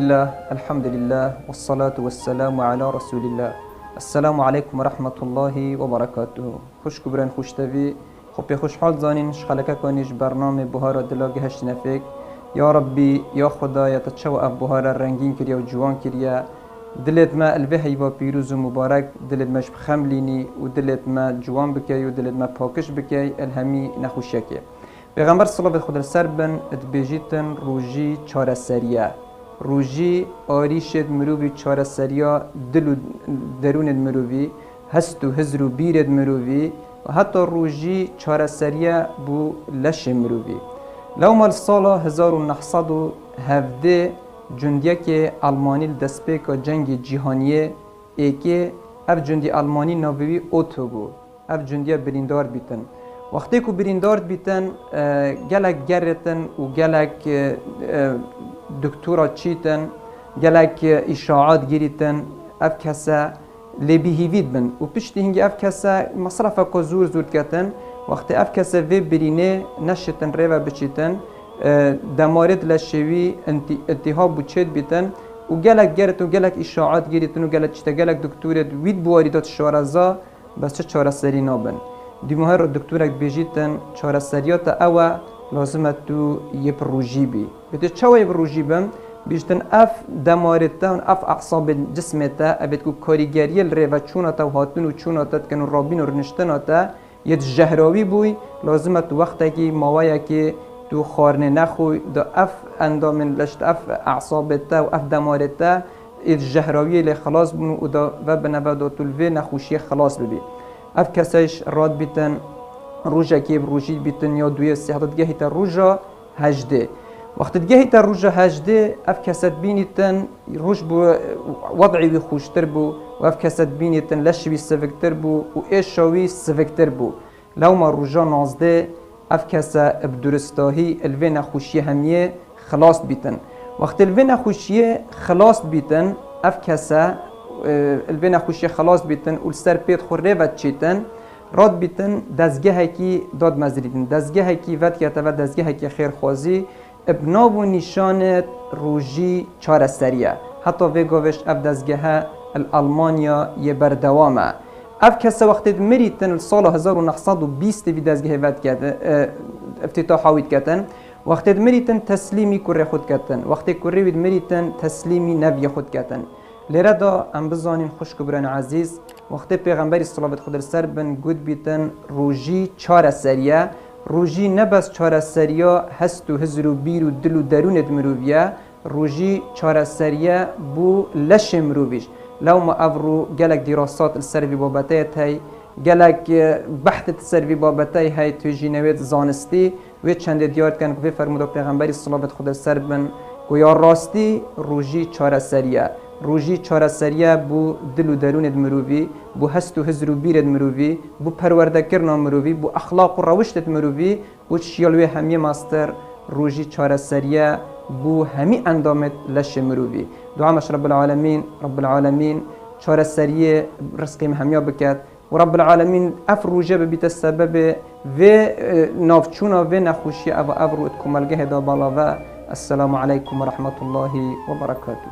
الله الحمد لله والصلاة والسلام على رسول الله. السلام عليكم ورحمة الله وبركاته. خوش كبران خوش تبي خب خوش حال زانين شخلك كانيش برنامج بهار دلاغ هشت نفك. يا ربي يا خدا يتشو أب بهار الرنگين كريا وجوان كريا دلت ما الوهي و بيروز مبارك دلت مش بخمليني ودلت ما جوان بكي ودلت ما باكش بكي الهمي نخوشكي. پیغمبر صلی الله علیه و سر بن ادبیجیتن روزی چهار سریه روزی آریشت مروی چهار سریه دل و درون مروی هست و هزر و بیرد مروی و حتی روزی چهار سریه بو لش مروی لو مال سال 1917 جندیه که آلمانی دست به جنگ جهانیه ایکه اف جندی آلمانی نووی اوتو بود اف جندیه بریندار بیتن وقتی که بریندار بیتن گلک گرتن و گلک دکتورا چیتن گلک اشاعات گیریتن اف کسا لبیهیوید بن و پشتی هنگی اف کسا مصرف که زور کتن وقتی اف کسا وی برینه نشتن ریوه بچیتن دمارد لشوی انتحاب بچید بیتن و گلک گرت و گلک اشاعات گیریتن و گلک چیتا گلک دکتورت وید بواریدات شوارزا بس چه چهار سری نابن دیمه رو دکترک بیجیتن چهار سریات اوه لازمه تو یه پروژی بی بده چه یه پروژی بم بیشتن اف دمارتا و اف اعصاب جسمتا ابد کو کاریگری الریو چونتا و هاتون و چونتا کنو رابین و رنشتناتا یه جهراوی بوی لازمه تو وقتی که ماوایی که تو خارنه نخوی دا اف اندامن لشت اف اعصابتا و اف دمارتا یه جهراوی لی خلاص بنو و دا و بنبادو تلوی نخوشی خلاص ببی اف کسایش راد بیتن روزا که بروجی بیتن یا دوی سیاحت گهی تا روزا هجده وقت گهی تا روزا هجده اف کسات بینیتن روز بو وضعی خوشتر بو و اف کسات بینیتن لشوی سفکتر بو و ایشوی سفکتر بو لو ما روزا نازده اف کسا بدرستاهی الوین خوشی همیه خلاص بیتن وقت الوین خوشی خلاص بیتن اف کسا الوین خوشی خلاص بیتن و سر پیت خوره و چیتن راد بیتن دزگه کی داد مزریدن دزگه کی ود که و دزگه کی خیر خوازی ابناب و نشانت روزی چهار سریه حتی وی گوش اف دزگه الالمانیا یه بردوامه اف کس وقتی مریتن سال 1920 وی دزگه ود کرده افتتاح حاوید کردن وقتی مریتن تسلیمی کره خود کردن وقتی کره وید مریتن تسلیمی نوی خود کردن لیره دا ام بزانین خوش کبران عزیز وقتی پیغمبری صلی الله علیه و سر بن گود بیتن روزی چهار سریه روزی نبس چهار سریه هست و هزر و بیر و دل و درونت مرویه روزی چهار سریه بو لش مرویش لو ما افرو گلک دراسات السروی بابتای های گلک بحث السروی بابتای های توی جنویت زانستی و چند دیار کن که فرموده پیغمبری صلی الله علیه و سر بن گویا راستی روزی چهار سریه روزی چهار سریه بو دل و درونت مروی بو هست و هزر و بیرت مروی بو پرورده کرنا مروی بو اخلاق و روشتت مروی بو شیالوی همی ماستر روزی چهار سریه بو همی اندامت لش مروی دعامش رب العالمین چهار سریه رزقیم همیا بکد و رب العالمین اف روزه ببیت السبب و نافچونا و نخوشی او افرو اتکمالگه دا بالا و السلام علیکم و رحمت الله و برکاته.